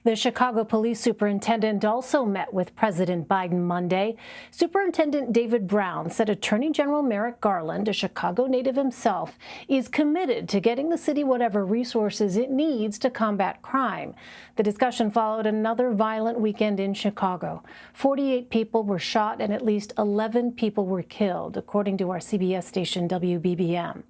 The Chicago Police Superintendent also met with President Biden Monday. Superintendent David Brown said Attorney General Merrick Garland, a Chicago native himself, is committed to getting the city whatever resources it needs to combat crime. The discussion followed another violent weekend in Chicago. 48 people were shot and at least 11 people were killed, according to our CBS station WBBM.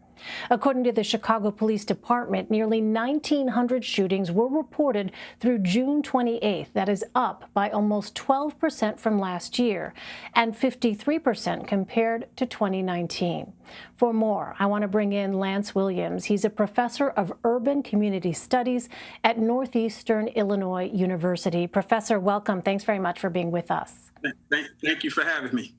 According to the Chicago Police Department, nearly 1,900 shootings were reported through June 28th. That is up by almost 12% from last year and 53% compared to 2019. For more, I want to bring in Lance Williams. He's a professor of urban community studies at Northeastern Illinois University. Professor, welcome. Thanks very much for being with us. Thank you for having me.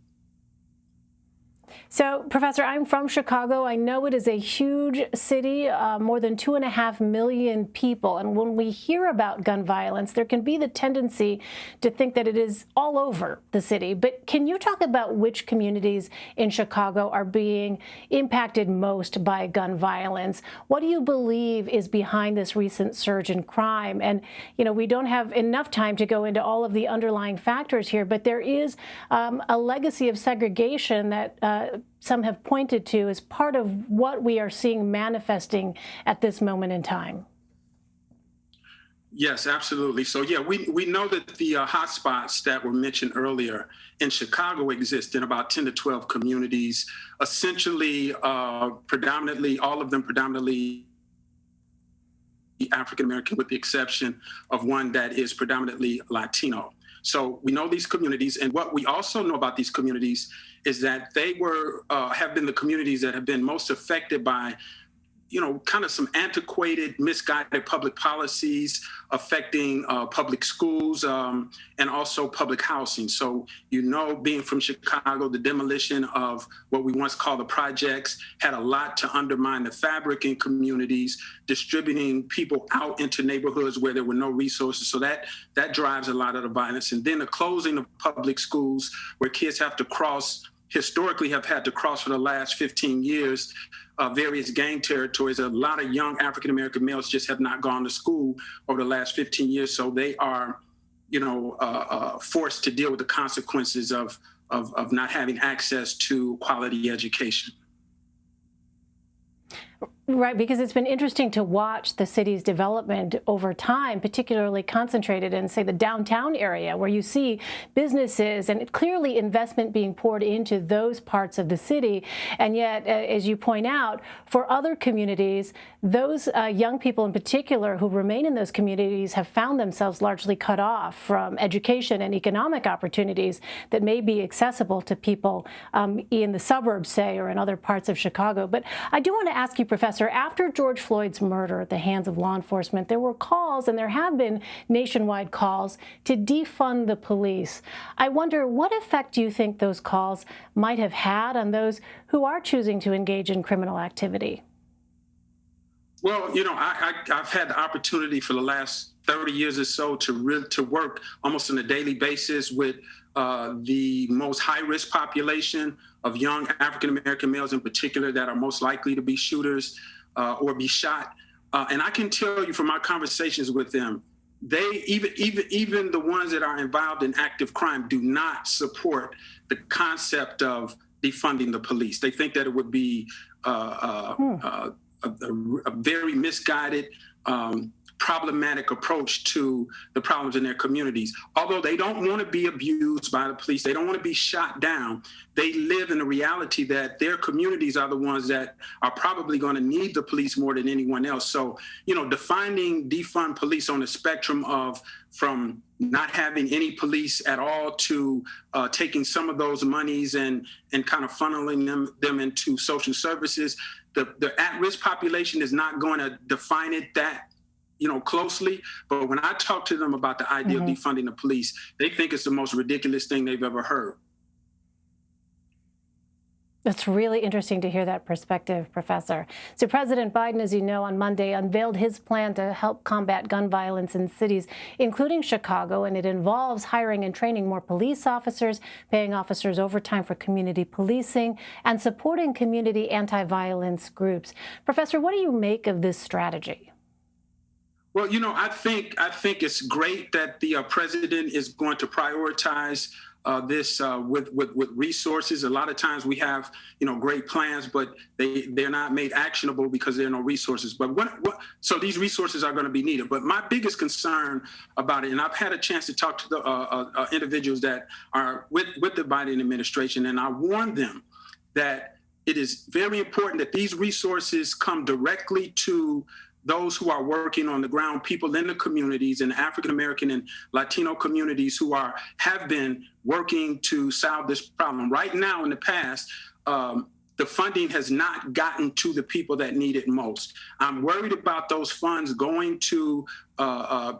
So, Professor, I'm from Chicago. I know it is a huge city, more than 2.5 million people. And when we hear about gun violence, there can be the tendency to think that it is all over the city. But can you talk about which communities in Chicago are being impacted most by gun violence? What do you believe is behind this recent surge in crime? And, you know, we don't have enough time to go into all of the underlying factors here, but there is a legacy of segregation that some have pointed to as part of what we are seeing manifesting at this moment in time. Yes, absolutely. So, yeah, we know that the hotspots that were mentioned earlier in Chicago exist in about 10 to 12 communities, essentially predominantly, all of them predominantly African-American, with the exception of one that is predominantly Latino. So we know these communities, and what we also know about these communities is that they have been the communities that have been most affected by, you know, kind of some antiquated, misguided public policies affecting public schools and also public housing. So, you know, being from Chicago, the demolition of what we once called the projects had a lot to undermine the fabric in communities, distributing people out into neighborhoods where there were no resources. So that drives a lot of the violence. And then the closing of public schools where kids have to historically have had to cross for the last 15 years, various gang territories. A lot of young African-American males just have not gone to school over the last 15 years. So they are, you know, forced to deal with the consequences of not having access to quality education. Right, because it's been interesting to watch the city's development over time, particularly concentrated in, say, the downtown area, where you see businesses and clearly investment being poured into those parts of the city. And yet, as you point out, for other communities, those young people in particular who remain in those communities have found themselves largely cut off from education and economic opportunities that may be accessible to people in the suburbs, say, or in other parts of Chicago. But I do want to ask you, Professor, after George Floyd's murder at the hands of law enforcement, there were calls, and there have been nationwide calls, to defund the police. I wonder, what effect do you think those calls might have had on those who are choosing to engage in criminal activity? Well, you know, I've had the opportunity for the last 30 years or so to work almost on a daily basis with the most high-risk population of young African-American males in particular that are most likely to be shooters or be shot. And I can tell you from my conversations with them, they, even the ones that are involved in active crime, do not support the concept of defunding the police. They think that it would be a very misguided, problematic approach to the problems in their communities. Although they don't want to be abused by the police, they don't want to be shot down, they live in the reality that their communities are the ones that are probably going to need the police more than anyone else. So, you know, defining defund police on the spectrum of from not having any police at all to taking some of those monies and kind of funneling them into social services, the at-risk population is not going to define it that, you know, closely. But when I talk to them about the idea of defunding the police, they think it's the most ridiculous thing they've ever heard. It's really interesting to hear that perspective, Professor. So President Biden, as you know, on Monday unveiled his plan to help combat gun violence in cities, including Chicago, and it involves hiring and training more police officers, paying officers overtime for community policing, and supporting community anti-violence groups. Professor, what do you make of this strategy? Well, I think it's great that the president is going to prioritize this with resources. A lot of times we have great plans, but they're not made actionable because there are no resources. But so these resources are going to be needed. But my biggest concern about it, and I've had a chance to talk to the individuals that are with the Biden administration, and I warned them that it is very important that these resources come directly to those who are working on the ground, people in the communities, and African American and Latino communities who have been working to solve this problem. Right now, in the past, the funding has not gotten to the people that need it most. I'm worried about those funds going to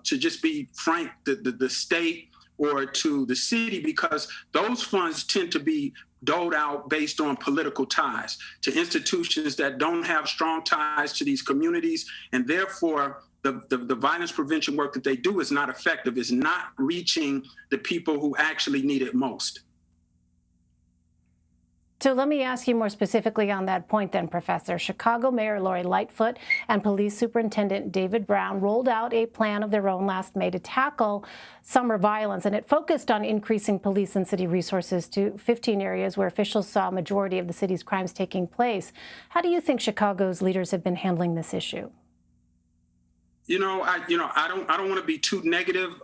just be frank, the state or to the city, because those funds tend to be doled out based on political ties to institutions that don't have strong ties to these communities, and therefore the violence prevention work that they do is not effective, is not reaching the people who actually need it most. So let me ask you more specifically on that point then, Professor. Chicago Mayor Lori Lightfoot and Police Superintendent David Brown rolled out a plan of their own last May to tackle summer violence, and it focused on increasing police and city resources to 15 areas where officials saw a majority of the city's crimes taking place. How do you think Chicago's leaders have been handling this issue? I don't want to be too negative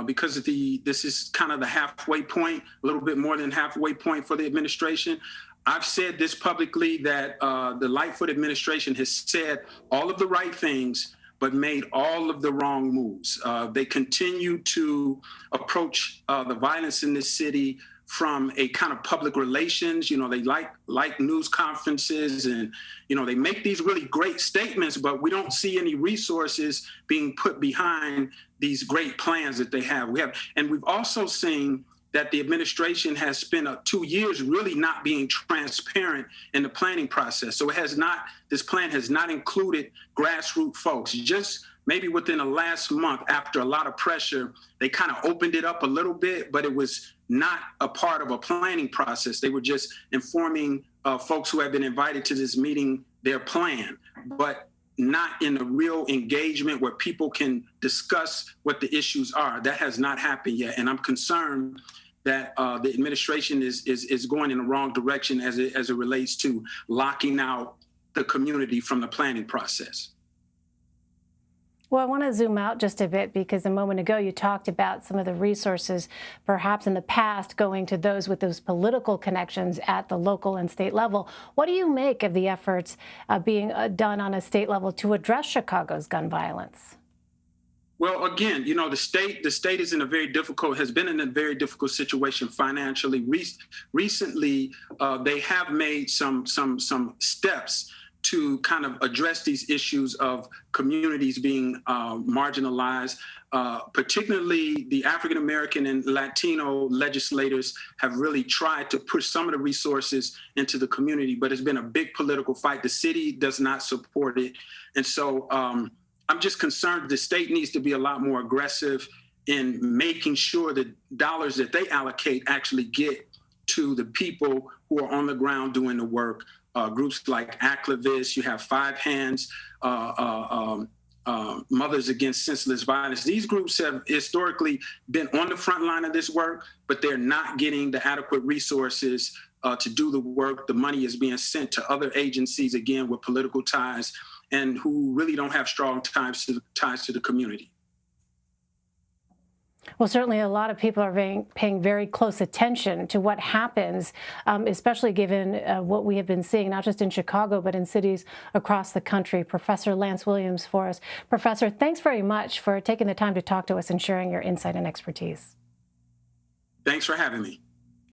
because this is kind of the halfway point, a little bit more than halfway point for the administration. I've said this publicly that the Lightfoot administration has said all of the right things, but made all of the wrong moves. They continue to approach the violence in this city from a kind of public relations. They like news conferences, and they make these really great statements, but we don't see any resources being put behind these great plans that they have. And we've also seen that the administration has spent 2 years really not being transparent in the planning process. So this plan has not included grassroots folks. Just maybe within the last month, after a lot of pressure, they kind of opened it up a little bit, but it was not a part of a planning process. They were just informing folks who have been invited to this meeting their plan, but not in a real engagement where people can discuss what the issues are. That has not happened yet. And I'm concerned that the administration is going in the wrong direction as it relates to locking out the community from the planning process. Well, I want to zoom out just a bit, because a moment ago you talked about some of the resources perhaps in the past going to those with those political connections at the local and state level. What do you make of the efforts being done on a state level to address Chicago's gun violence? Well, again, the state has been in a very difficult situation financially. Recently, they have made some steps to kind of address these issues of communities being marginalized. Particularly the African American and Latino legislators have really tried to push some of the resources into the community, but it's been a big political fight. The city does not support it. And so I'm just concerned the state needs to be a lot more aggressive in making sure that dollars that they allocate actually get to the people who are on the ground doing the work. Groups like Activists, you have Five Hands, Mothers Against Senseless Violence. These groups have historically been on the front line of this work, but they're not getting the adequate resources to do the work. The money is being sent to other agencies, again, with political ties, and who really don't have strong ties to the community. Well, certainly a lot of people are paying very close attention to what happens, especially given what we have been seeing, not just in Chicago, but in cities across the country. Professor Lance Williams for us. Professor, thanks very much for taking the time to talk to us and sharing your insight and expertise. Thanks for having me.